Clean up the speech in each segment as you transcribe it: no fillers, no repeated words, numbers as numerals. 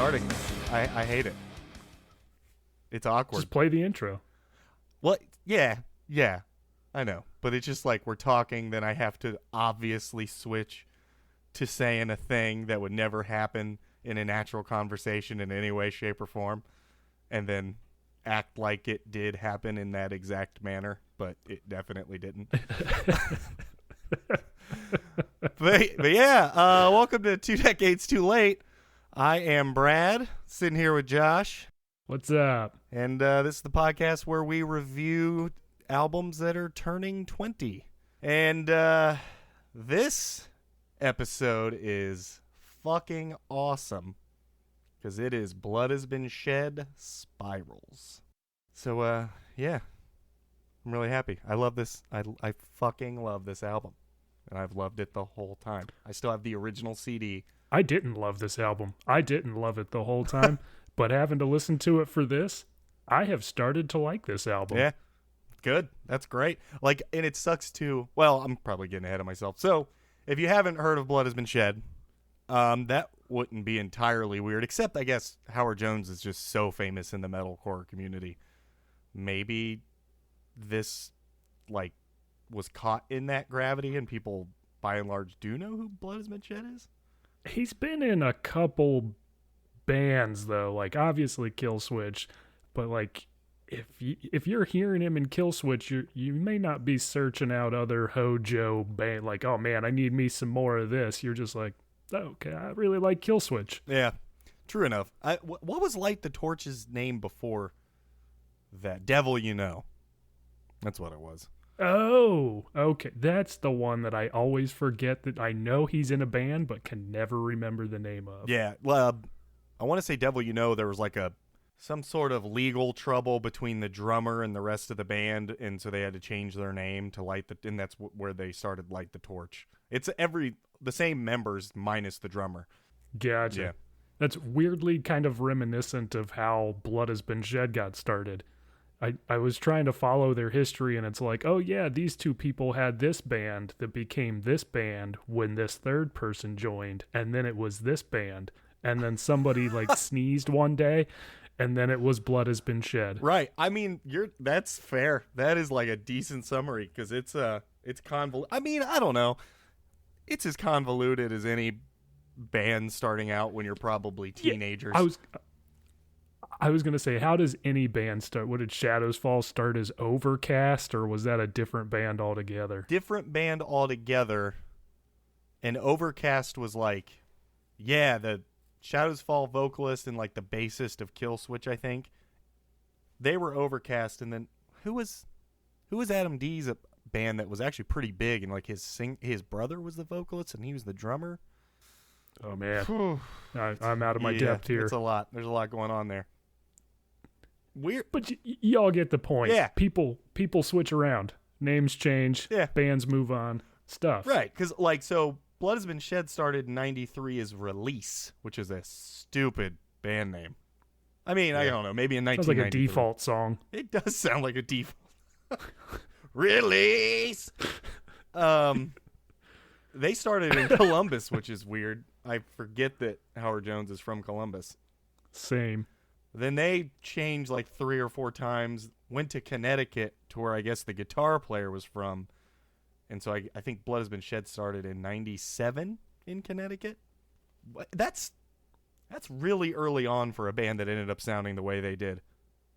starting this. I hate it. It's awkward. Just play the intro. Well, yeah, I know. But it's just like we're talking, then I have to obviously switch to saying a thing that would never happen in a natural conversation in any way, shape, or form, and then act like it did happen in that exact manner, but it definitely didn't. but yeah, welcome to 2 Decades Too Late. I am Brad, sitting here with Josh. What's up? And this is the podcast where we review albums that are turning 20. And this episode is fucking awesome because it is Blood Has Been Shed Spirals. So, yeah, I'm really happy. I love this. I fucking love this album. And I've loved it the whole time. I still have the original CD. I didn't love this album. I didn't love it the whole time. But having to listen to it for this, I have started to like this album. Yeah, good. That's great. Like, and it sucks too. Well, I'm probably getting ahead of myself. So, if you haven't heard of Blood Has Been Shed, that wouldn't be entirely weird. Except, I guess, Howard Jones is just so famous in the metalcore community. Maybe this, like, was caught in that gravity, and people, by and large, do know who Blood Has Been Shed is. He's been in a couple bands though, like obviously Killswitch, but like if you're hearing him in Killswitch, you may not be searching out other Hojo band like, oh man, I need me some more of this. You're just like, oh, okay, I really like Killswitch. Yeah, true enough. What was Light the Torch's name before that? Devil You Know. That's what it was. Oh, okay. That's the one that I always forget that I know he's in a band but can never remember the name of. Yeah, well, I want to say Devil You Know, there was like some sort of legal trouble between the drummer and the rest of the band, and so they had to change their name to and that's where they started Light the Torch. It's the same members minus the drummer. Gotcha. Yeah. That's weirdly kind of reminiscent of how Blood Has Been Shed got started. I was trying to follow their history, and it's like, oh yeah, these two people had this band that became this band when this third person joined, and then it was this band, and then somebody like sneezed one day, and then it was Blood Has Been Shed. Right. I mean, that's fair. That is like a decent summary because it's convoluted. I mean, I don't know. It's as convoluted as any band starting out when you're probably teenagers. Yeah, I was going to say, how does any band start? What did Shadows Fall start as Overcast, or was that a different band altogether? Different band altogether. And Overcast was like, yeah, the Shadows Fall vocalist and like the bassist of Killswitch, I think. They were Overcast, and then who was Adam D's band that was actually pretty big, and like his brother was the vocalist and he was the drummer? Oh man. I'm out of my depth here. It's a lot. There's a lot going on there. Weird, but y'all get the point. Yeah, people switch around, names change, yeah, bands move on, stuff. Right, because like so, Blood Has Been Shed started in '93 as Release, which is a stupid band name. I mean, yeah. I don't know, maybe in 1993. Sounds like a default song. It does sound like a default. Release. They started in Columbus, which is weird. I forget that Howard Jones is from Columbus. Same. Then they changed like 3 or 4 times, went to Connecticut to where I guess the guitar player was from. And so I think Blood Has Been Shed started in 97 in Connecticut. That's really early on for a band that ended up sounding the way they did.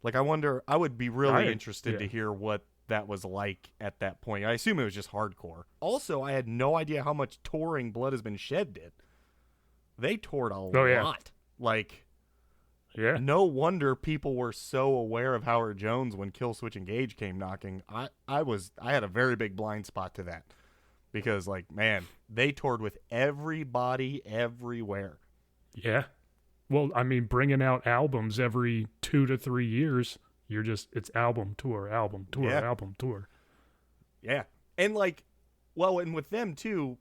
Like, I wonder, I would be really interested to hear what that was like at that point. I assume it was just hardcore. Also, I had no idea how much touring Blood Has Been Shed did. They toured a lot. Yeah. Like... Yeah. No wonder people were so aware of Howard Jones when Killswitch Engage came knocking. I had a very big blind spot to that because, like, man, they toured with everybody everywhere. Yeah. Well, I mean, bringing out albums every 2 to 3 years, it's album tour, album tour, yeah. album tour. Yeah. And like, well, and with them too,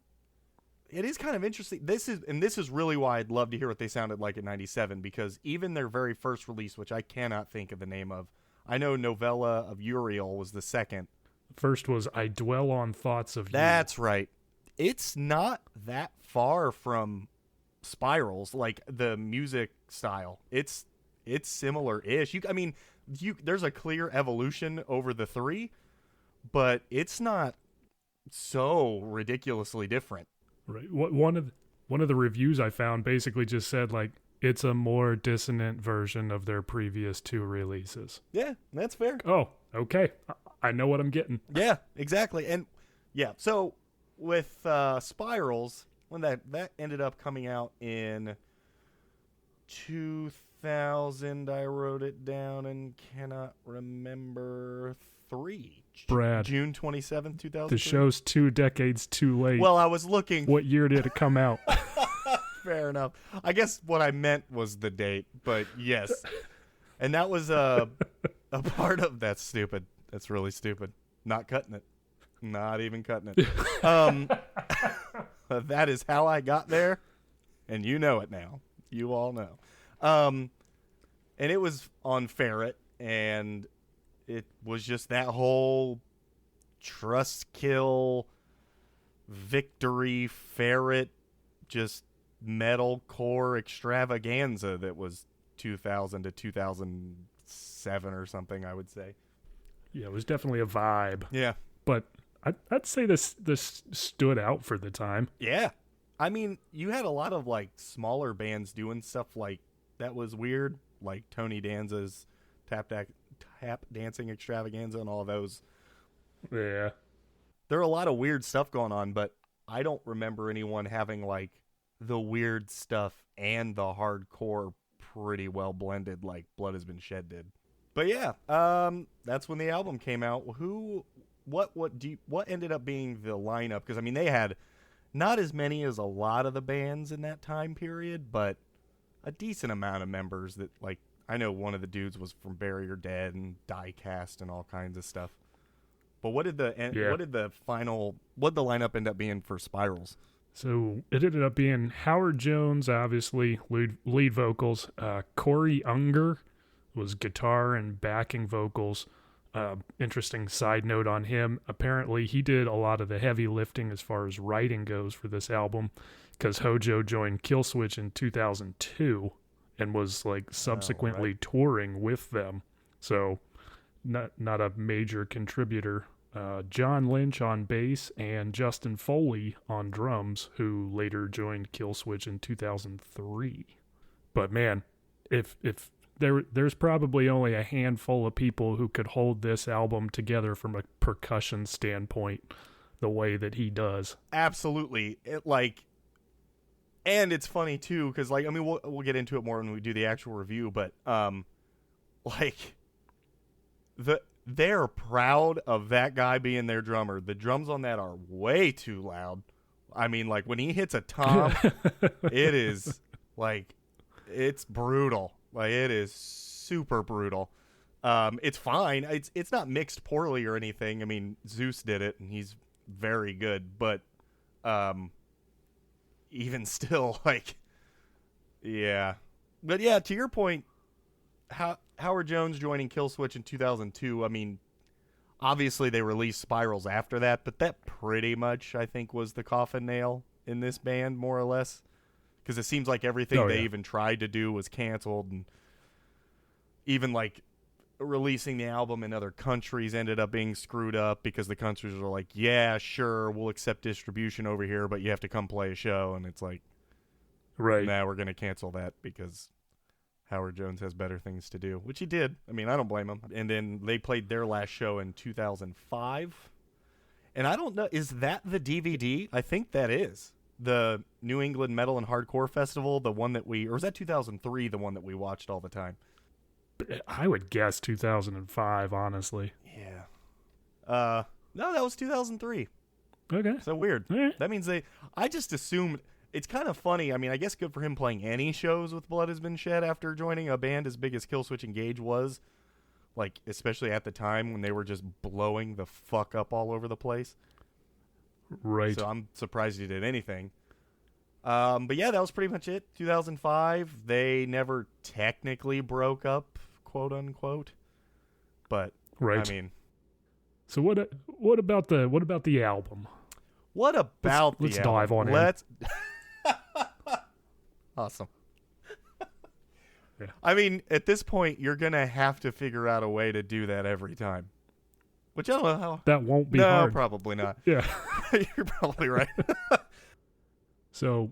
it is kind of interesting. This is really why I'd love to hear what they sounded like in 97, because even their very first release, which I cannot think of the name of, I know Novella of Uriel was the second. First was I Dwell on Thoughts of You. That's right. It's not that far from Spirals, like the music style. It's similar-ish. I mean, there's a clear evolution over the three, but it's not so ridiculously different. Right. One of the reviews I found basically just said like it's a more dissonant version of their previous two releases. Yeah, that's fair. Oh, okay. I know what I'm getting. Yeah, exactly. And yeah, so with Spirals, when that ended up coming out in 2000, I wrote it down and cannot remember. Brad, June 27th, 2000. the show's 2 decades too late. Well, I was looking. What year did it come out? Fair enough. I guess what I meant was the date, but yes. And that was a part of that's stupid. That's really stupid. Not cutting it. Not even cutting it. That is how I got there, and you know it now. You all know. And it was on Ferret, and it was just that whole trust kill victory Ferret just metalcore extravaganza that was 2000 to 2007 or something, I would say. Yeah, it was definitely a vibe. Yeah. But I'd say this stood out for the time. Yeah. I mean, you had a lot of like smaller bands doing stuff like that was weird, like Tony Danza's tap dancing extravaganza and all those. Yeah. There are a lot of weird stuff going on, but I don't remember anyone having like the weird stuff and the hardcore pretty well blended like Blood Has Been Shed did. But yeah, that's when the album came out. What ended up being the lineup? Because I mean, they had not as many as a lot of the bands in that time period, but a decent amount of members that like I know one of the dudes was from Bury Your Dead and Diecast and all kinds of stuff. But what did the lineup end up being for Spirals? So it ended up being Howard Jones, obviously lead vocals. Corey Unger was guitar and backing vocals. Interesting side note on him. Apparently, he did a lot of the heavy lifting as far as writing goes for this album, because Hojo joined Killswitch in 2002 and was like subsequently touring with them. So not a major contributor. John Lynch on bass and Justin Foley on drums, who later joined Killswitch in 2003. But man, if there's probably only a handful of people who could hold this album together from a percussion standpoint the way that he does. Absolutely. And it's funny too, because like I mean we'll get into it more when we do the actual review, but they're proud of that guy being their drummer. The drums on that are way too loud. I mean, like when he hits a tom, it is like it's brutal. Like it is super brutal. It's fine. It's not mixed poorly or anything. I mean, Zeus did it and he's very good, but even still, like, yeah. But yeah, to your point, Howard Jones joining Killswitch in 2002, I mean, obviously they released Spirals after that, but that pretty much, I think, was the coffin nail in this band, more or less. Because it seems like everything they even tried to do was canceled, and even, like, releasing the album in other countries ended up being screwed up because the countries were like, yeah, sure, we'll accept distribution over here, but you have to come play a show. And it's like, right, nah, we're going to cancel that because Howard Jones has better things to do, which he did. I mean, I don't blame him. And then they played their last show in 2005. And I don't know, is that the DVD? I think that is. The New England Metal and Hardcore Festival, the one that or was that 2003, the one that we watched all the time? I would guess 2005, honestly. Yeah. No, that was 2003. Okay. So weird. Right. That means I just assumed, it's kind of funny. I mean, I guess good for him playing any shows with Blood Has Been Shed after joining a band as big as Killswitch Engage was. Like, especially at the time when they were just blowing the fuck up all over the place. Right. So I'm surprised he did anything. But yeah, that was pretty much it. 2005. They never technically broke up, quote unquote. But right. I mean, so what about the album? What about let's the dive album? on in. Awesome. Yeah. I mean, at this point, you're going to have to figure out a way to do that every time. Which I don't know how. That won't be No, hard. probably not. Yeah. You're probably right. So,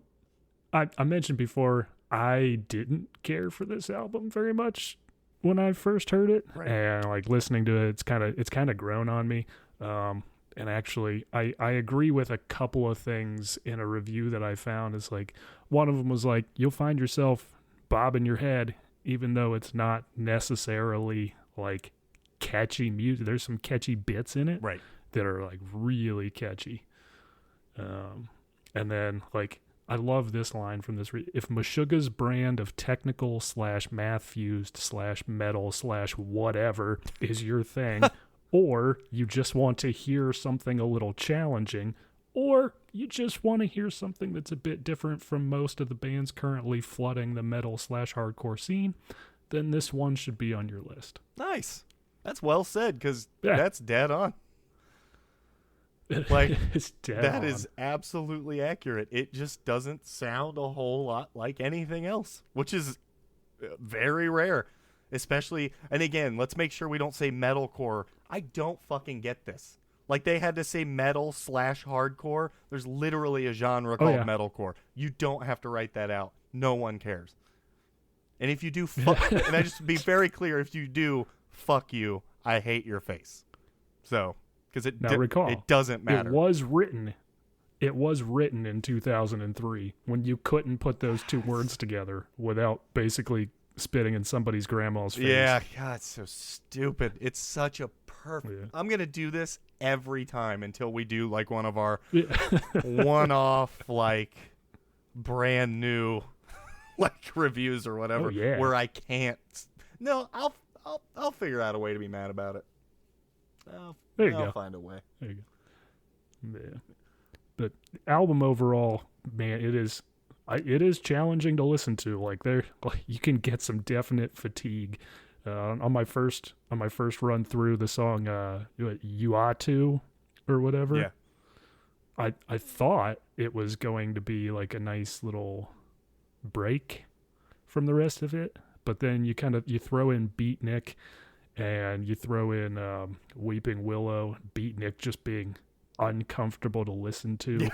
I mentioned before, I didn't care for this album very much when I first heard it, Right. and like listening to it, it's kind of grown on me. And actually, I agree with a couple of things in a review that I found. Is like one of them was like, you'll find yourself bobbing your head, even though it's not necessarily like catchy music. There's some catchy bits in it Right. that are like really catchy. And then like I love this line from this. If Meshuggah's brand of technical / math fused / metal / whatever is your thing, or you just want to hear something a little challenging, or you just want to hear something that's a bit different from most of the bands currently flooding the metal / hardcore scene, then this one should be on your list. Nice. That's well said, because Yeah. that's dead on. Like, It's dead that on. is absolutely accurate. It just doesn't sound a whole lot like anything else, which is very rare. Especially, and again, let's make sure we don't say metalcore. I don't fucking get this. Like, they had to say metal / hardcore. There's literally a genre called yeah. metalcore. You don't have to write that out. No one cares. And if you do, and I just be very clear, if you do, fuck you. I hate your face. So, because Now recall, it doesn't matter. It was written in 2003 when you couldn't put those two words together without basically spitting in somebody's grandma's face. Yeah, God, it's so stupid. It's such a perfect. Yeah. I'm gonna do this every time until we do like one of our Yeah. one-off, like brand new, like reviews or whatever. Oh, yeah. Where I can't. No, I'll figure out a way to be mad about it. There you I'll go. find a way. There you go. Yeah. But album overall, man, it is challenging to listen to. Like you can get some definite fatigue. On my first run through the song, "You Ought To" or whatever. Yeah. I thought it was going to be like a nice little break from the rest of it, but then you throw in Beatnik and you throw in Weeping Willow, Beatnik just being uncomfortable to listen to. Yeah.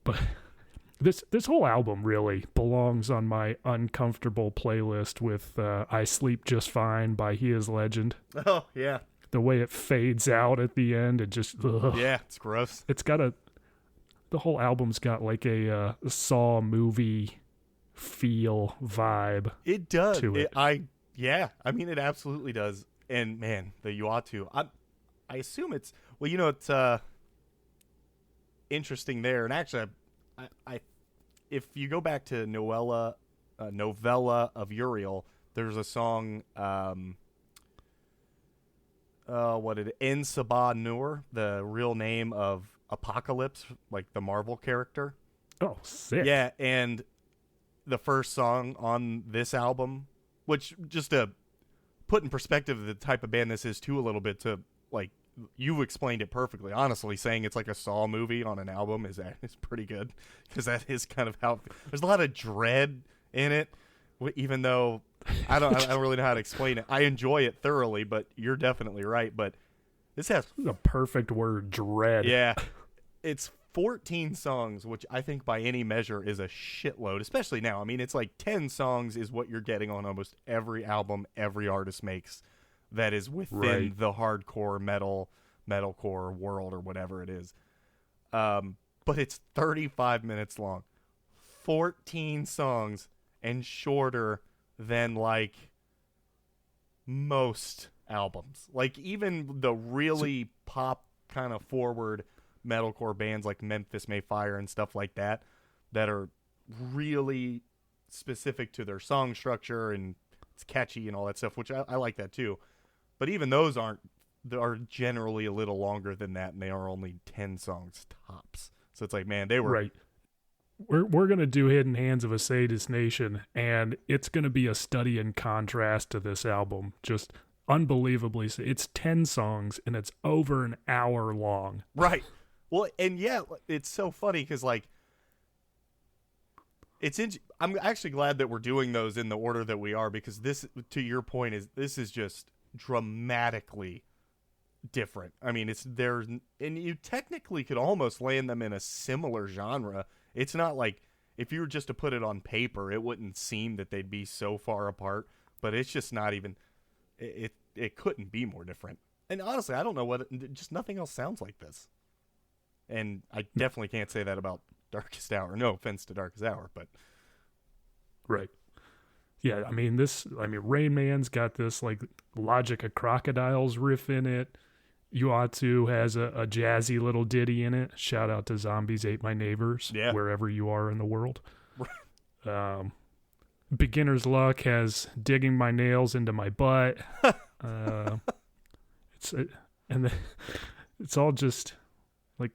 But this whole album really belongs on my uncomfortable playlist with I Sleep Just Fine by He Is Legend. Oh yeah. The way it fades out at the end, it just Yeah, it's gross. It's got the whole album's got like a Saw movie feel vibe. It does. To it. Yeah. I mean, it absolutely does. And man, the "You Ought To." I assume it's it's interesting there. And actually, I if you go back to Novella of Uriel, there's a song. En Sabah Nur, the real name of Apocalypse, like the Marvel character. Oh, sick. Yeah, and the first song on this album, which just to put in perspective the type of band this is too a little bit, to like you've explained it perfectly. Honestly, saying it's like a Saw movie on an album is pretty good, because that is kind of how there's a lot of dread in it, even though I don't really know how to explain it. I enjoy it thoroughly, but you're definitely right. But this has The perfect word, dread. yeah, it's 14 songs, which I think by any measure is a shitload, especially now. I mean, it's like 10 songs is what you're getting on almost every album every artist makes that is within Right. the hardcore metalcore world or whatever it is. But it's 35 minutes long, 14 songs, and shorter than like most albums. Like even the really pop kind of forward metalcore bands like Memphis May Fire and stuff like that are really specific to their song structure and it's catchy and all that stuff, which I like that too. But even those are generally a little longer than that, and they are only 10 songs tops. So it's like, man, they were Right. We're gonna do Hidden Hands of a Sadist Nation, and it's gonna be a study in contrast to this album. Just unbelievably, it's 10 songs and it's over an hour long. right. Well, and yeah, it's so funny because like I'm actually glad that we're doing those in the order that we are, because this, to your point, this is just dramatically different. I mean, and you technically could almost land them in a similar genre. It's not like, if you were just to put it on paper, it wouldn't seem that they'd be so far apart, but it's just not even, it couldn't be more different. And honestly, I don't know just nothing else sounds like this. And I definitely can't say that about Darkest Hour. No offense to Darkest Hour, but right. Yeah, I mean Rain Man's got this like Logic of Crocodiles riff in it. Uatu has a jazzy little ditty in it. Shout out to Zombies Ate My Neighbors, wherever you are in the world. Beginner's Luck has Digging My Nails Into My Butt. It's all just like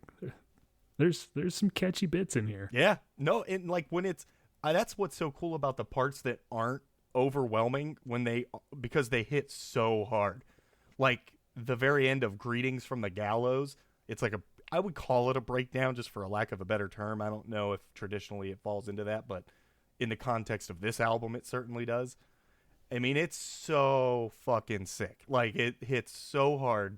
there's some catchy bits in here. Yeah, no, and like when it's that's what's so cool about the parts that aren't overwhelming because they hit so hard. Like the very end of Greetings from the Gallows, it's like I would call it a breakdown, just for a lack of a better term. I don't know if traditionally it falls into that, but in the context of this album, it certainly does. I mean, it's so fucking sick. Like, it hits so hard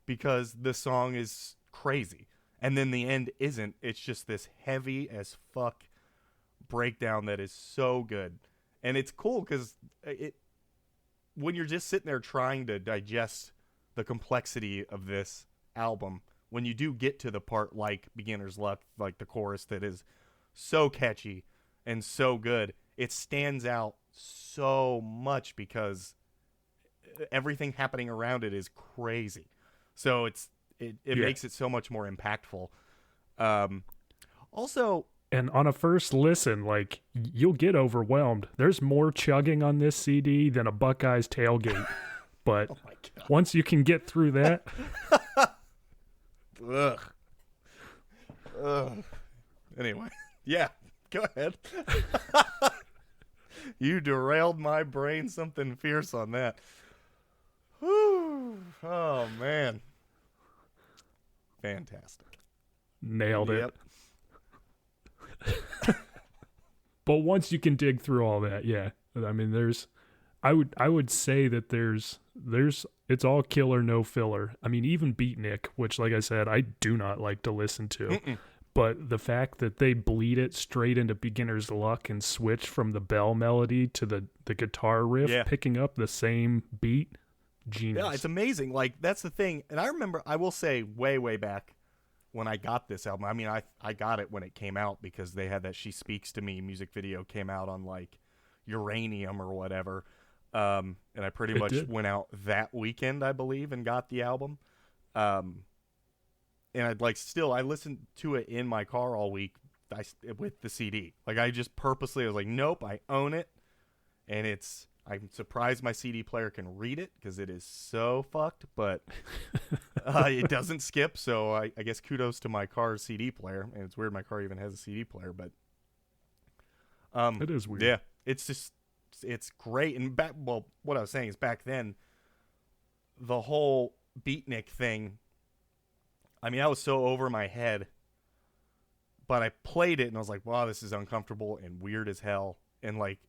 because the song is crazy. And then the end isn't. It's just this heavy as fuck breakdown that is so good. And it's cool because when you're just sitting there trying to digest the complexity of this album, when you do get to the part like Beginner's Luck, like the chorus that is so catchy and so good, it stands out so much because everything happening around it is crazy. So it makes it so much more impactful. Also, and on a first listen, like, you'll get overwhelmed. There's more chugging on this CD than a Buckeyes tailgate. But oh my God, once you can get through that, Ugh. Anyway, yeah, go ahead. You derailed my brain something fierce on that. Whew. Oh, man. Fantastic. Nailed it. But once you can dig through all that, yeah. I mean, I would say that there's it's all killer, no filler. I mean, even Beatnik, which, like I said, I do not like to listen to. Mm-mm. But the fact that they bleed it straight into Beginner's Luck and switch from the bell melody to the guitar riff, picking up the same beat, genius. Yeah, it's amazing. Like, that's the thing. And I remember, I will say, way, way back when I got this album, I mean, I got it when it came out because they had that She Speaks to Me music video came out on, like, Uranium or whatever. And I pretty much went out that weekend, I believe, and got the album. And I listened to it in my car all week with the CD. Like, I just purposely, I was like, nope, I own it. And I'm surprised my CD player can read it because it is so fucked, but it doesn't skip. So I guess kudos to my car's CD player. And it's weird my car even has a CD player, but it is weird. Yeah, it's great. And what I was saying is back then, the whole Beatnik thing, I mean, I was so over my head, but I played it and I was like, wow, this is uncomfortable and weird as hell. And like,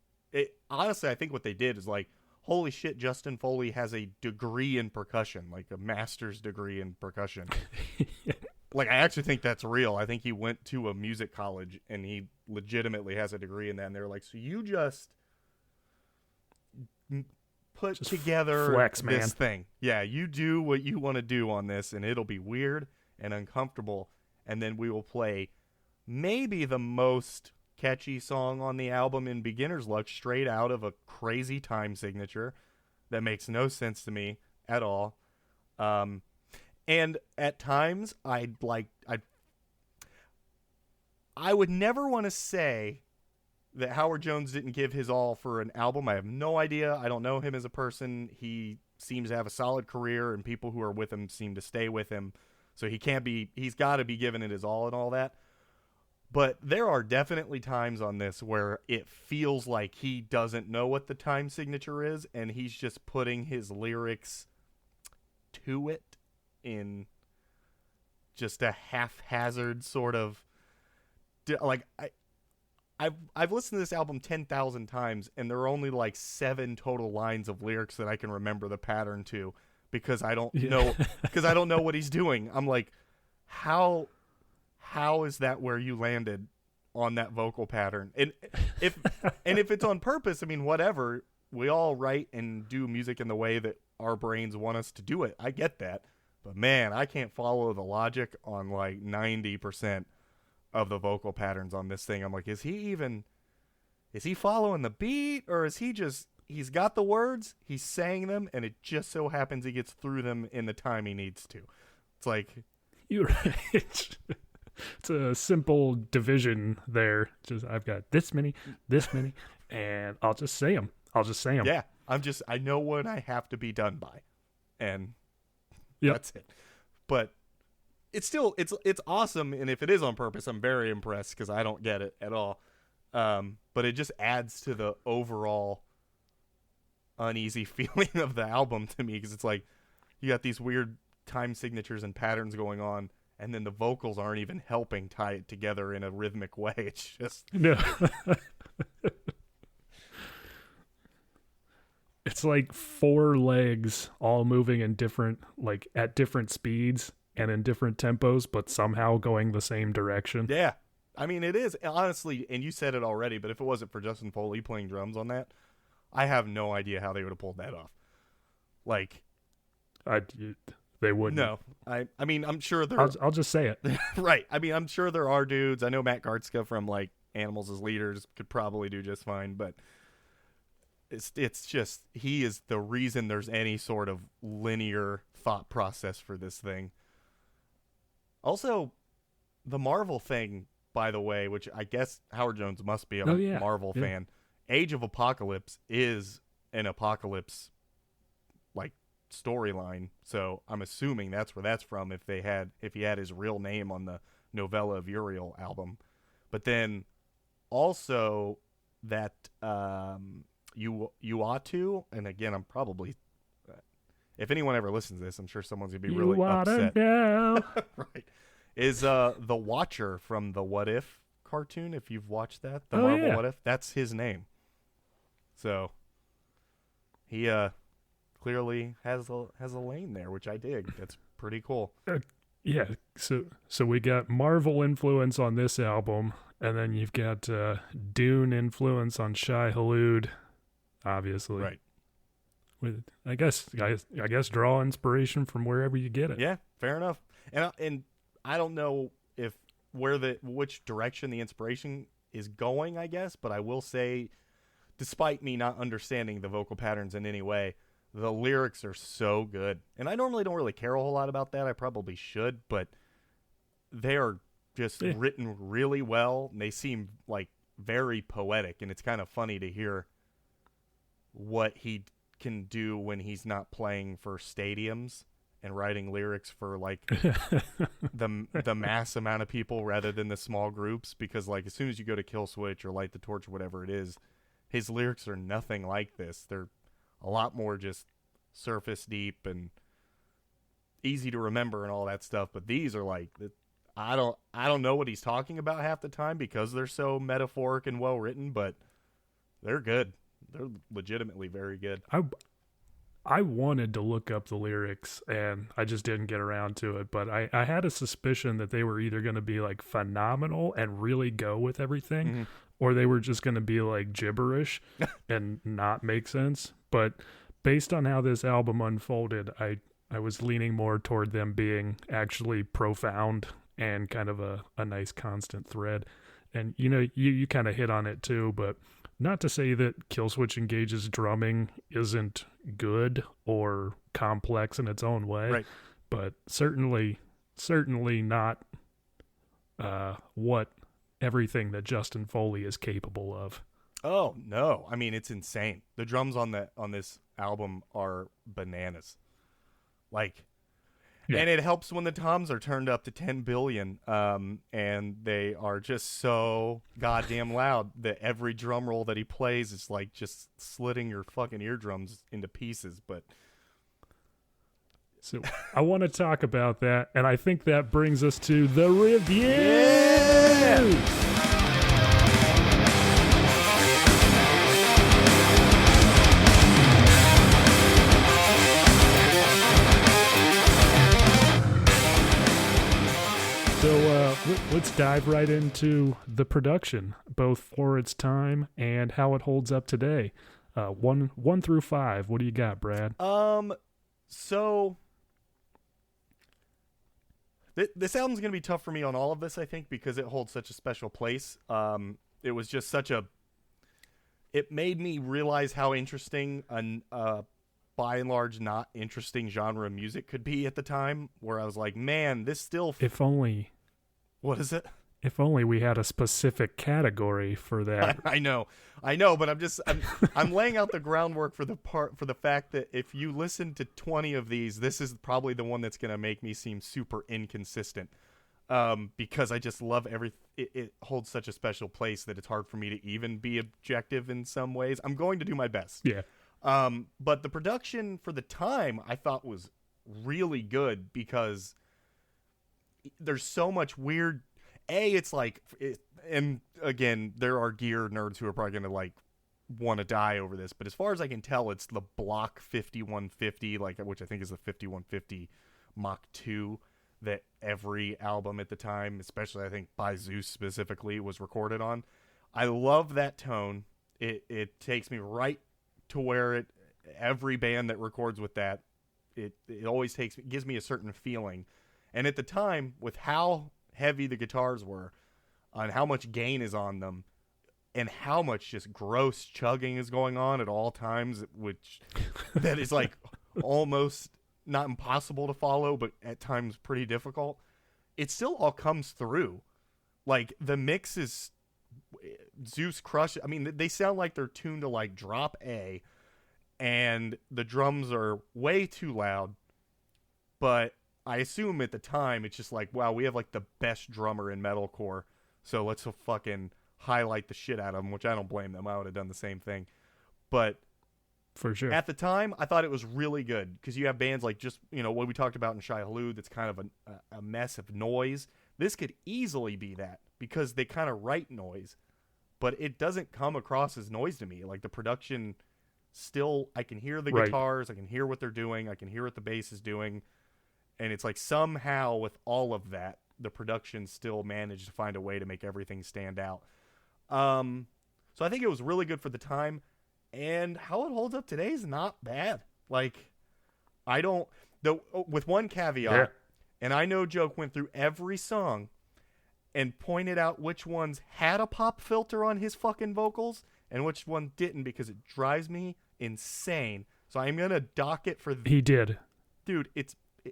honestly, I think what they did is like, holy shit, Justin Foley has a degree in percussion, like a master's degree in percussion. Like, I actually think that's real. I think he went to a music college and he legitimately has a degree in that. And they're like, so you just put together this thing. Yeah, you do what you want to do on this and it'll be weird and uncomfortable, and then we will play maybe the most catchy song on the album in Beginner's Luck straight out of a crazy time signature that makes no sense to me at all. And at times I would never want to say that Howard Jones didn't give his all for an album. I have no idea. I don't know him as a person. He seems to have a solid career and people who are with him seem to stay with him. So he's got to be giving it his all and all that. But there are definitely times on this where it feels like he doesn't know what the time signature is and he's just putting his lyrics to it in just a haphazard sort of, like, I've listened to this album 10,000 times, and there are only like 7 total lines of lyrics that I can remember the pattern to, because I don't know what he's doing. I'm like, how is that where you landed on that vocal pattern? And if it's on purpose, I mean, whatever. We all write and do music in the way that our brains want us to do it. I get that. But man, I can't follow the logic on like 90% of the vocal patterns on this thing. I'm like, is he following the beat, or is he's got the words, he's saying them, and it just so happens he gets through them in the time he needs to. It's like, you're right. It's a simple division there. Just, I've got this many, and I'll just say them. Yeah, I know when I have to be done by, and yep. That's it. But it's still, it's awesome, and if it is on purpose, I'm very impressed, because I don't get it at all. But it just adds to the overall uneasy feeling of the album to me, because it's like you got these weird time signatures and patterns going on, and then the vocals aren't even helping tie it together in a rhythmic way. It's just no. It's like 4 legs all moving in different, like at different speeds and in different tempos, but somehow going the same direction. Yeah. I mean, it is, honestly, and you said it already, but if it wasn't for Justin Foley playing drums on that, I have no idea how they would have pulled that off. Like, they wouldn't. No. I mean, I'm sure there I'll just say it. Right. I mean, I'm sure there are dudes. I know Matt Gartzka from like Animals as Leaders could probably do just fine, but it's just, he is the reason there's any sort of linear thought process for this thing. Also, the Marvel thing, by the way, which I guess Howard Jones must be a Marvel fan. Age of Apocalypse is an apocalypse like storyline, so I'm assuming that's where that's from, if he had his real name on the Novella of Uriel album. But then also that you ought to, and again, I'm probably, if anyone ever listens to this, I'm sure someone's gonna be really upset. Right. Is The Watcher from the What If cartoon, if you've watched that, the Marvel What If, that's his name. So he clearly has a lane there, which I dig. That's pretty cool. Yeah, so we got Marvel influence on this album, and then you've got Dune influence on Shai Hulud, obviously. Right. With I guess draw inspiration from wherever you get it. Yeah, fair enough. And I don't know which direction the inspiration is going, I guess, but I will say, despite me not understanding the vocal patterns in any way, the lyrics are so good. And I normally don't really care a whole lot about that. I probably should, but they are just written really well, and they seem like very poetic, and it's kind of funny to hear what he can do when he's not playing for stadiums and writing lyrics for like the mass amount of people rather than the small groups, because like as soon as you go to Kill Switch or Light the Torch or whatever it is, his lyrics are nothing like this. They're a lot more just surface deep and easy to remember and all that stuff, but these are like, I don't know what he's talking about half the time because they're so metaphoric and well written, but they're good. They're legitimately very good. I wanted to look up the lyrics and I just didn't get around to it, but I had a suspicion that they were either going to be like phenomenal and really go with everything, or they were just going to be like gibberish and not make sense. But based on how this album unfolded, I was leaning more toward them being actually profound and kind of a nice constant thread. And you kind of hit on it too, but not to say that Killswitch Engage's drumming isn't good or complex in its own way, right, but certainly not what everything that Justin Foley is capable of. Oh no, I mean, it's insane. The drums on this album are bananas. Like, and it helps when the toms are turned up to 10 billion, and they are just so goddamn loud that every drum roll that he plays is like just slitting your fucking eardrums into pieces. But so I want to talk about that, and I think that brings us to the review. Yeah! let's dive right into the production, both for its time and how it holds up today. One through five. What do you got, Brad? So this album's gonna be tough for me on all of this, I think, because it holds such a special place. It was just it made me realize how interesting by and large not interesting genre of music could be at the time, where I was like, man, this still If only what is it? If only we had a specific category for that. I know, but I'm laying out the groundwork for the fact that if you listen to 20 of these, this is probably the one that's going to make me seem super inconsistent, because I just love it holds such a special place that it's hard for me to even be objective in some ways. I'm going to do my best. Yeah. But the production for the time I thought was really good, because there's so much weird. It's like, and again, there are gear nerds who are probably going to like want to die over this, but as far as I can tell, it's the Block 5150, which I think is the 5150 Mach 2 that every album at the time, especially I think by Zeus specifically, was recorded on. I love that tone. It takes me right to where every band that records with that, it always gives me a certain feeling. And at the time, with how heavy the guitars were and how much gain is on them and how much just gross chugging is going on at all times, which that is like almost not impossible to follow, but at times pretty difficult, it still all comes through. Like, the mix is Zeus crush. I mean, they sound like they're tuned to like drop A, and the drums are way too loud, but I assume at the time it's just like, wow, we have like the best drummer in metalcore, so let's fucking highlight the shit out of them, which I don't blame them. I would have done the same thing. But for sure, at the time, I thought it was really good, because you have bands like, just, what we talked about in Shai Hulud, that's kind of a mess of noise. This could easily be that, because they kind of write noise, but it doesn't come across as noise to me. Like, the production still, I can hear the guitars, I can hear what they're doing, I can hear what the bass is doing. And it's like, somehow with all of that, the production still managed to find a way to make everything stand out. So I think it was really good for the time, and how it holds up today is not bad. Like, with one caveat, yeah. And I know Joke went through every song and pointed out which ones had a pop filter on his fucking vocals and which one didn't, because it drives me insane. So I'm going to dock it for... He did. Dude,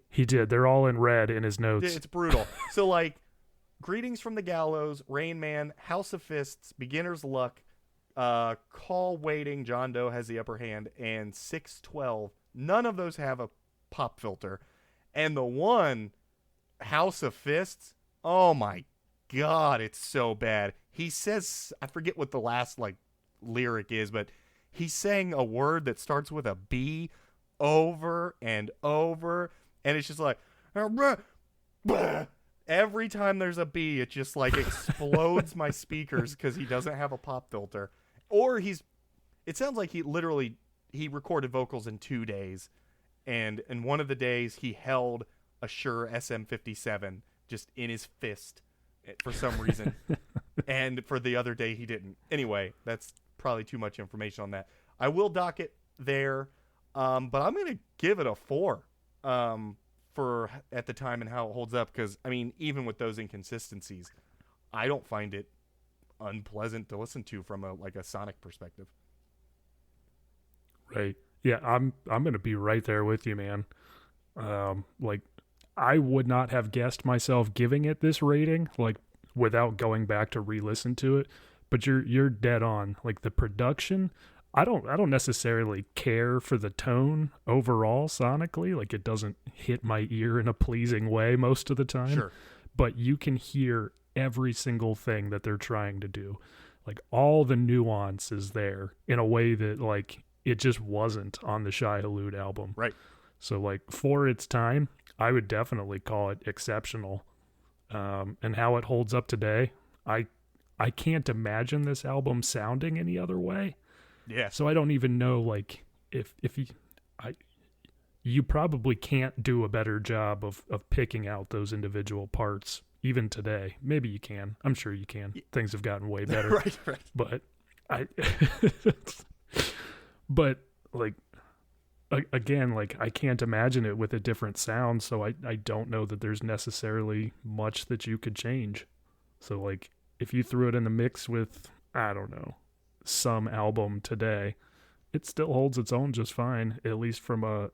he did. They're all in red in his notes. It's brutal. So, like, Greetings from the Gallows, Rain Man, House of Fists, Beginner's Luck, Call Waiting, John Doe has the upper hand, and 612. None of those have a pop filter. And the one, House of Fists, oh my God, it's so bad. He says, I forget what the last, lyric is, but he's saying a word that starts with a B over and over. And it's just like, every time there's a B, it just explodes my speakers, because he doesn't have a pop filter. Or it sounds like he recorded vocals in 2 days. And in one of the days, he held a Shure SM57 just in his fist for some reason. And for the other day, he didn't. Anyway, that's probably too much information on that. I will dock it there, but I'm going to give it a 4. For at the time and how it holds up, because I mean, even with those inconsistencies, I don't find it unpleasant to listen to from a sonic perspective. Right. Yeah, I'm gonna be right there with you, man. I would not have guessed myself giving it this rating, without going back to re-listen to it. But you're dead on. Like, the production, I don't necessarily care for the tone overall sonically. Like, it doesn't hit my ear in a pleasing way most of the time. Sure. But you can hear every single thing that they're trying to do. Like, all the nuance is there in a way that, it just wasn't on the Shai Hulud album. Right. So, for its time, I would definitely call it exceptional. And how it holds up today, I can't imagine this album sounding any other way. Yeah. So I don't even know, if you probably can't do a better job of picking out those individual parts even today. Maybe you can. I'm sure you can. Things have gotten way better. Right. But I but like again, like I can't imagine it with a different sound, so I don't know that there's necessarily much that you could change. So like if you threw it in the mix with, I don't know, some album today, it still holds its own just fine, at least from a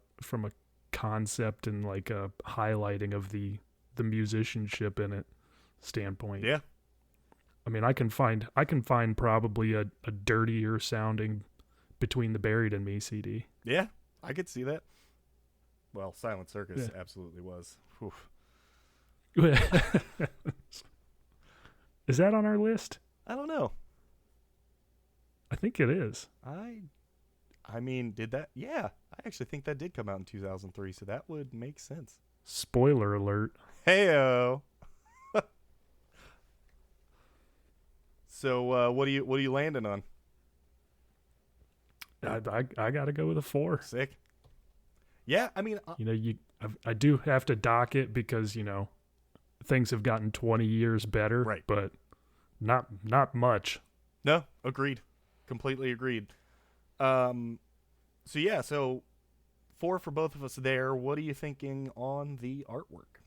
concept and like a highlighting of the musicianship in it standpoint. Yeah. I mean, I can find probably a dirtier sounding Between the Buried and Me CD. Yeah, I could see that. Well, Silent Circus absolutely was. Oof. Is that on our list? I don't know. I think it is. I mean, did that? Yeah, I actually think that did come out in 2003, so that would make sense. Spoiler alert. Heyo. So, what are you landing on? I gotta go with a 4. Sick. Yeah, I mean, I do have to dock it because things have gotten 20 years better, right? But not much. No, agreed, completely agreed. So 4 for both of us there. What are you thinking on the artwork?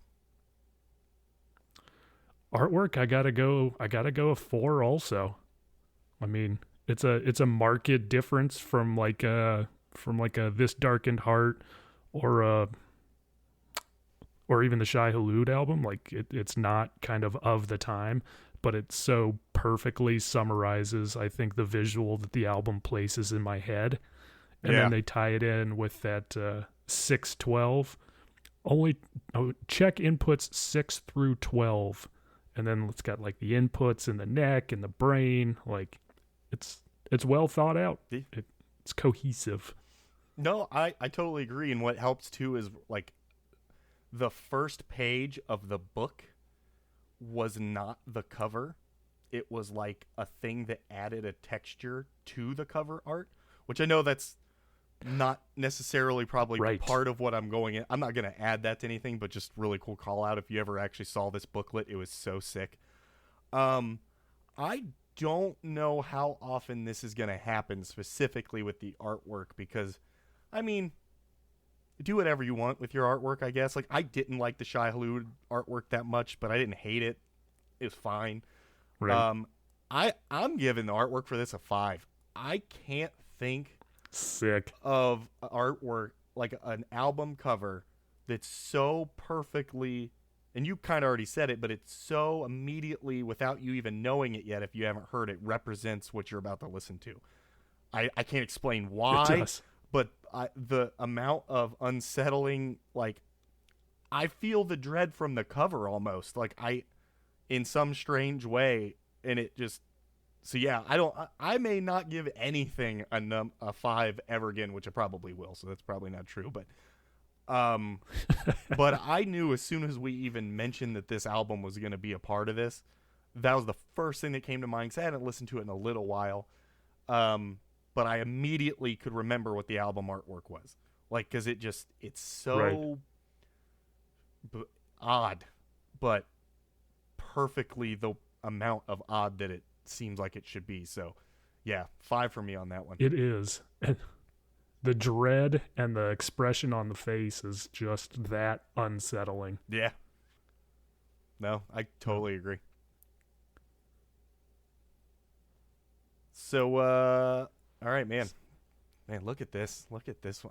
Artwork, I gotta go a 4 also. I mean, it's a marked difference from like a This Darkened Heart or even the Shai Hulud album. Like it's not kind of the time, but it so perfectly summarizes, I think, the visual that the album places in my head. And then they tie it in with that 6/12. Check inputs 6 through 12. And then it's got like the inputs in the neck and the brain. Like it's well thought out. It's cohesive. No, I totally agree. And what helps too is like the first page of the book was not the cover. It was like a thing that added a texture to the cover art, which I know that's not necessarily probably right. Part of what I'm going in. I'm not going to add that to anything, but just really cool call out. If you ever actually saw this booklet, it was so sick. I don't know how often this is going to happen specifically with the artwork because, I mean, do whatever you want with your artwork, I guess. Like, I didn't like the Shai Hulud artwork that much, but I didn't hate it. It was fine. Right. I'm giving the artwork for this a 5. I can't think sick of artwork like an album cover that's so perfectly, and you kind of already said it, but it's so immediately, without you even knowing it yet, if you haven't heard it, represents what you're about to listen to. I can't explain why, but the amount of unsettling, like, I feel the dread from the cover almost, like in some strange way, and it just. So yeah, I may not give anything a 5 ever again, which I probably will. So that's probably not true, but but I knew as soon as we even mentioned that this album was going to be a part of this, that was the first thing that came to mind because I hadn't listened to it in a little while. But I immediately could remember what the album artwork was, like, because it's so odd, but perfectly the amount of odd that it seems like it should be. So yeah, 5 for me on that one. It is. The dread and the expression on the face is just that unsettling. Yeah. No, I totally agree. So all right, man, look at this one.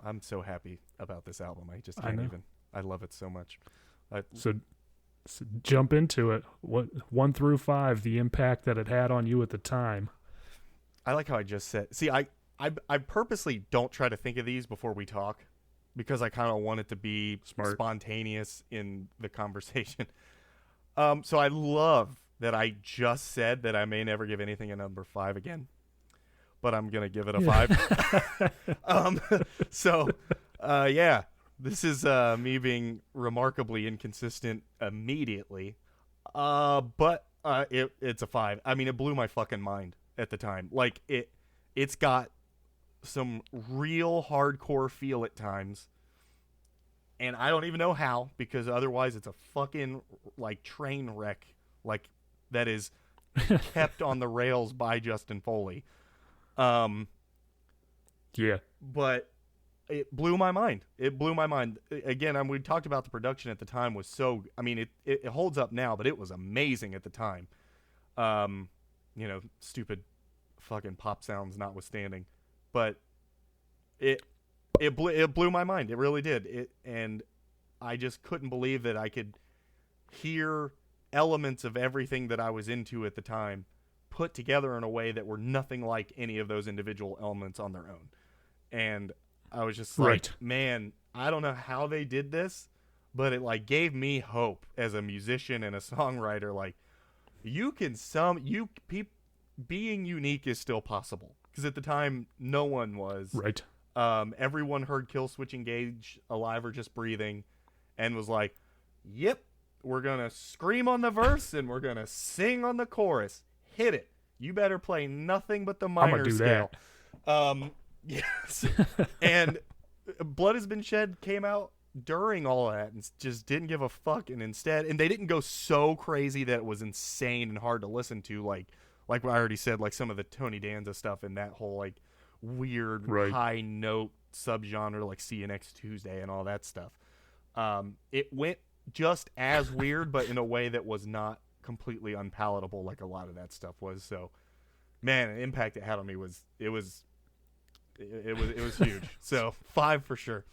I'm so happy about this album. I just can't even. I love it so much. So jump into it. What 1 through 5, the impact that it had on you at the time. I like how I just said. See, I purposely don't try to think of these before we talk because I kind of want it to be spontaneous in the conversation. So I love that I just said that I may never give anything a number 5 again, but I'm gonna give it a 5. Yeah. This is me being remarkably inconsistent immediately, but it's a 5. I mean, it blew my fucking mind at the time. Like, it's got some real hardcore feel at times, and I don't even know how, because otherwise it's a fucking like train wreck, like that is kept on the rails by Justin Foley. Yeah. But it blew my mind. It blew my mind. Again, we talked about the production at the time was so. I mean, it holds up now, but it was amazing at the time. Stupid fucking pop sounds notwithstanding, but it blew my mind. It really did. And I just couldn't believe that I could hear elements of everything that I was into at the time put together in a way that were nothing like any of those individual elements on their own. And I was just like, Right. man, I don't know how they did this, but it like gave me hope as a musician and a songwriter. Like, being unique is still possible, because at the time no one was. Right. Everyone heard Killswitch Engage, Alive or Just Breathing, and was like, yep, we're gonna scream on the verse and we're gonna sing on the chorus. Hit it. You better play nothing but the minor do scale. Yes. And Blood Has Been Shed came out during all of that and just didn't give a fuck. And they didn't go so crazy that it was insane and hard to listen to, like I already said, like some of the Tony Danza stuff and that whole like weird high note subgenre like See You Next Tuesday and all that stuff. It went just as weird, but in a way that was not completely unpalatable like a lot of that stuff was. So, man, the impact it had on me was huge. So 5 for sure.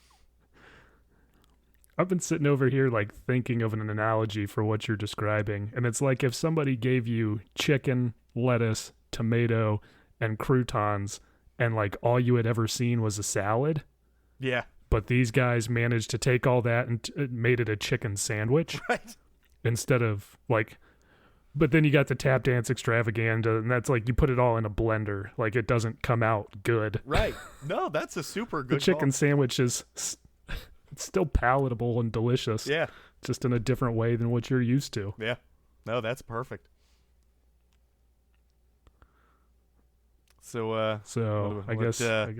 I've been sitting over here like thinking of an analogy for what you're describing, and it's like if somebody gave you chicken, lettuce, tomato, and croutons, and like all you had ever seen was a salad. Yeah. But these guys managed to take all that and made it a chicken sandwich. Right. Instead of like, but then you got the tap dance extravaganza, and that's like you put it all in a blender. Like it doesn't come out good. Right. No, that's a super good The chicken call. sandwich is it's still palatable and delicious. Yeah. Just in a different way than what you're used to. Yeah. No, that's perfect. So I guess yeah.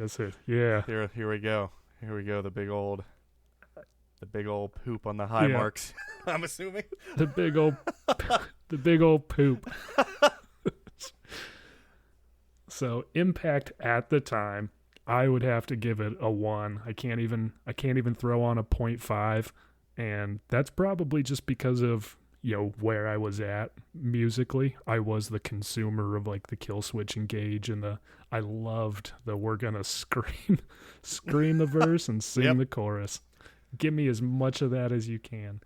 Here we go. Here we go. The big old poop on the high marks. I'm assuming The big old poop. So impact at the time, I would have to give it a 1. I can't even throw on a 0.5, and that's probably just because of where I was at musically. I was the consumer of like the Killswitch Engage and I loved the we're gonna scream the verse and sing the chorus. Give me as much of that as you can.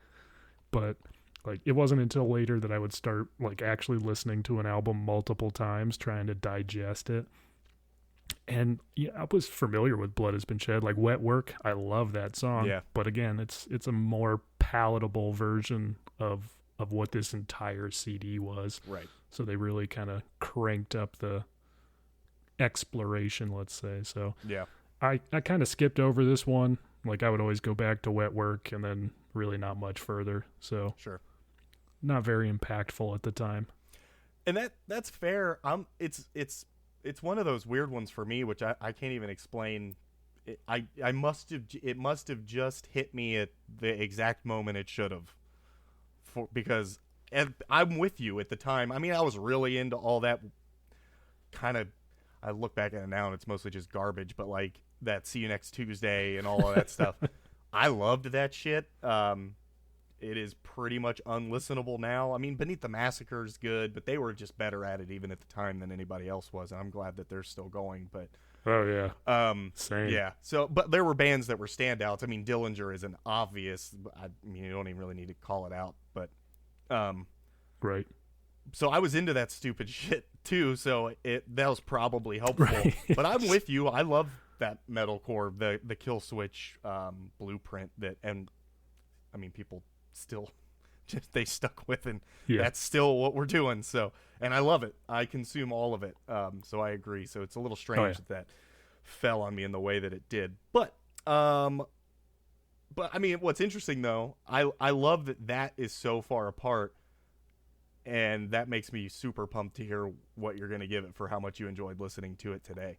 But like it wasn't until later that I would start like actually listening to an album multiple times, trying to digest it. And yeah, I was familiar with Blood Has Been Shed, like Wet Work. I love that song. Yeah. But again, it's a more palatable version of what this entire CD was. right. So they really kind of cranked up the exploration, let's say. So Yeah. I kind of skipped over this one. Like I would always go back to Wet Work and then really not much further. So Sure. not very impactful at the time. And that's fair. It's one of those weird ones for me, which I can't even explain. It must have just hit me at the exact moment it should have. Because I'm with you at the time. I mean, I was really into all that kind of. I look back at it now and it's mostly just garbage. But like that See You Next Tuesday and all of that stuff, I loved that shit. It is pretty much unlistenable now. I mean, Beneath the Massacre is good, but they were just better at it even at the time than anybody else was. And I'm glad that they're still going. But Oh yeah. Same. yeah. So, but there were bands that were standouts. I mean, Dillinger is an obvious. I mean, you don't even really need to call it out. But, Right. so I was into that stupid shit too. So that was probably helpful. Right. But I'm with you. I love that metalcore, the Killswitch blueprint. And I mean, people still just they stuck with, and that's still what we're doing. So, and I love it. I consume all of it. So I agree. So it's a little strange that fell on me in the way that it did. But I mean, what's interesting though, I love that is so far apart, and that makes me super pumped to hear what you're going to give it for how much you enjoyed listening to it today.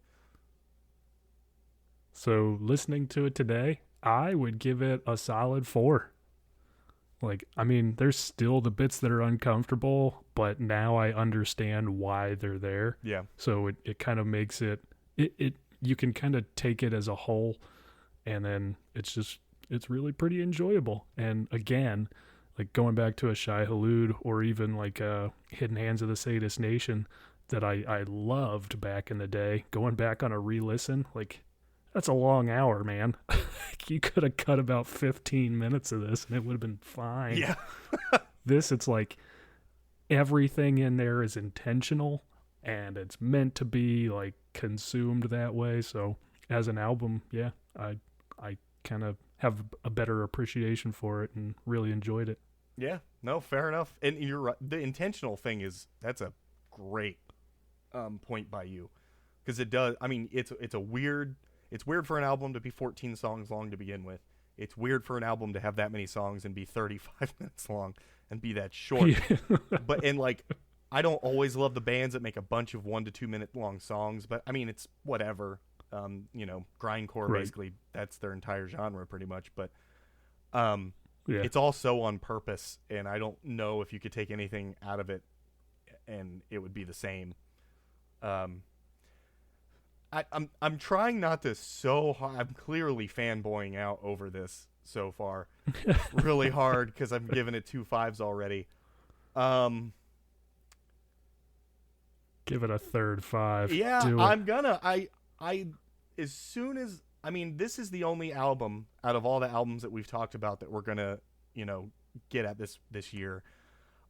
So listening to it today, I would give it a solid 4. Like, I mean, there's still the bits that are uncomfortable, but now I understand why they're there. Yeah. So it kind of makes it you can kind of take it as a whole, and then it's really pretty enjoyable. And again, like going back to a Shai Hulud or even like Hidden Hands of the Sadist Nation that I loved back in the day, going back on a re-listen, like that's a long hour, man. You could have cut about 15 minutes of this and it would have been fine. Yeah. This, it's like everything in there is intentional and it's meant to be like consumed that way. So as an album, yeah, I kind of have a better appreciation for it and really enjoyed it. Yeah. No, fair enough. And you're right. The intentional thing that's a great point by you, because it does. I mean, it's weird for an album to be 14 songs long to begin with. It's weird for an album to have that many songs and be 35 minutes long and be that short. But like, I don't always love the bands that make a bunch of 1 to 2 minute long songs, but I mean, it's whatever. Grindcore, right. Basically that's their entire genre pretty much, but it's all so on purpose, and I don't know if you could take anything out of it and it would be the same. I'm trying not to I'm clearly fanboying out over this so far really hard because I'm giving it 2 5s already. Give it a third 5. Yeah, I'm gonna. As soon as, I mean, this is the only album out of all the albums that we've talked about that we're gonna, get at this year.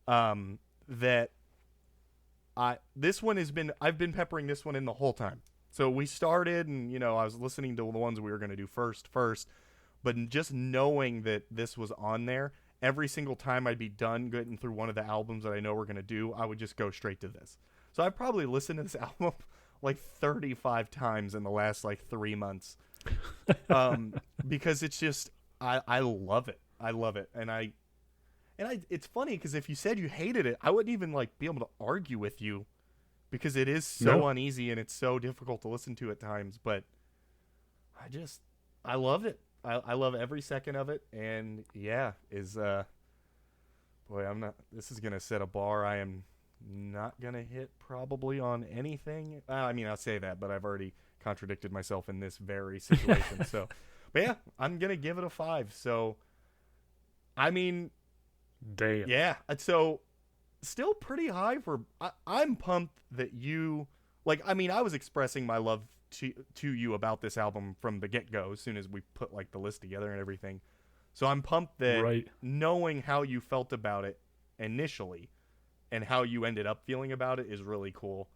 That I've been peppering this one in the whole time. So we started, and I was listening to the ones we were gonna do first, but just knowing that this was on there, every single time I'd be done getting through one of the albums that I know we're gonna do, I would just go straight to this. So I probably listened to this album like 35 times in the last like 3 months, because it's just I love it. I love it, and it's funny because if you said you hated it, I wouldn't even like be able to argue with you, because it is so uneasy and it's so difficult to listen to at times. But I love it. I love every second of it, and yeah, this is gonna set a bar I am not gonna hit probably on anything. I mean, I'll say that, but I've already contradicted myself in this very situation. So, but yeah, I'm gonna give it a 5. So, I mean, damn. Yeah. So, still pretty high for. I'm pumped that you like. I mean, I was expressing my love to you about this album from the get go as soon as we put like the list together and everything. So I'm pumped that knowing how you felt about it initially and how you ended up feeling about it is really cool.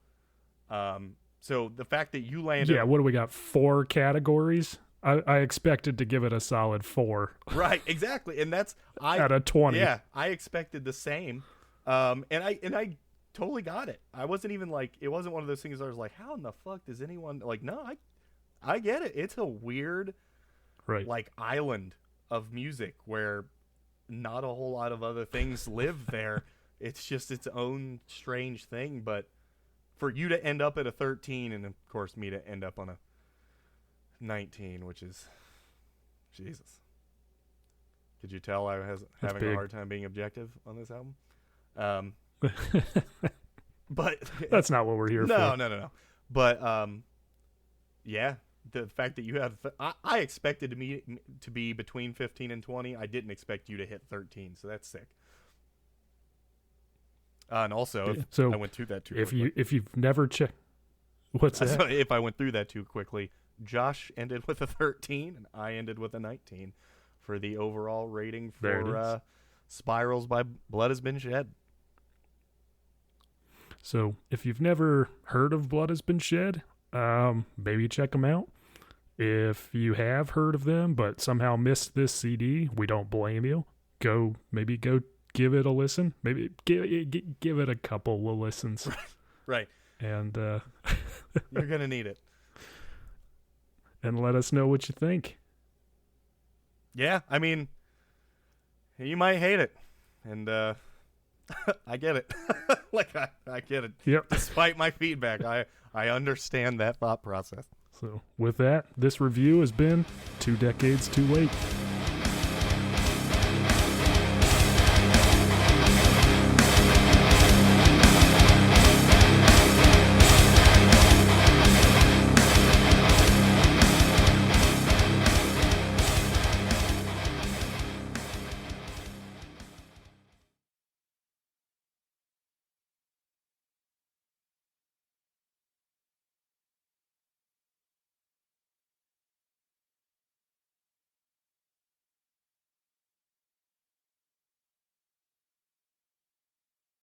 So the fact that you landed... Yeah, what do we got? 4 categories? I expected to give it a solid 4. Right, exactly. And that's... out of 20. Yeah, I expected the same. And I totally got it. I wasn't even like... It wasn't one of those things where I was like, how in the fuck does anyone... Like, no, I get it. It's a weird like island of music where not a whole lot of other things live there. It's just its own strange thing. But for you to end up at a 13, and of course me to end up on a 19, which is Jesus. Could you tell I was having a hard time being objective on this album? But that's not what we're here for. No. But yeah, the fact that you had I expected to be between 15 and 20. I didn't expect you to hit 13, so that's sick. And also, I went through that too quickly. If you've never checked, what's that? So if I went through that too quickly, Josh ended with a 13 and I ended with a 19 for the overall rating for Spirals by Blood Has Been Shed. So if you've never heard of Blood Has Been Shed, maybe check them out. If you have heard of them but somehow missed this CD, we don't blame you. Go give it a listen. Maybe give it a couple of listens. Right. And you're going to need it. And let us know what you think. Yeah, I mean, you might hate it. And I get it. I get it. Yep. Despite my feedback, I understand that thought process. So with that, this review has been 2 Decades Too Late.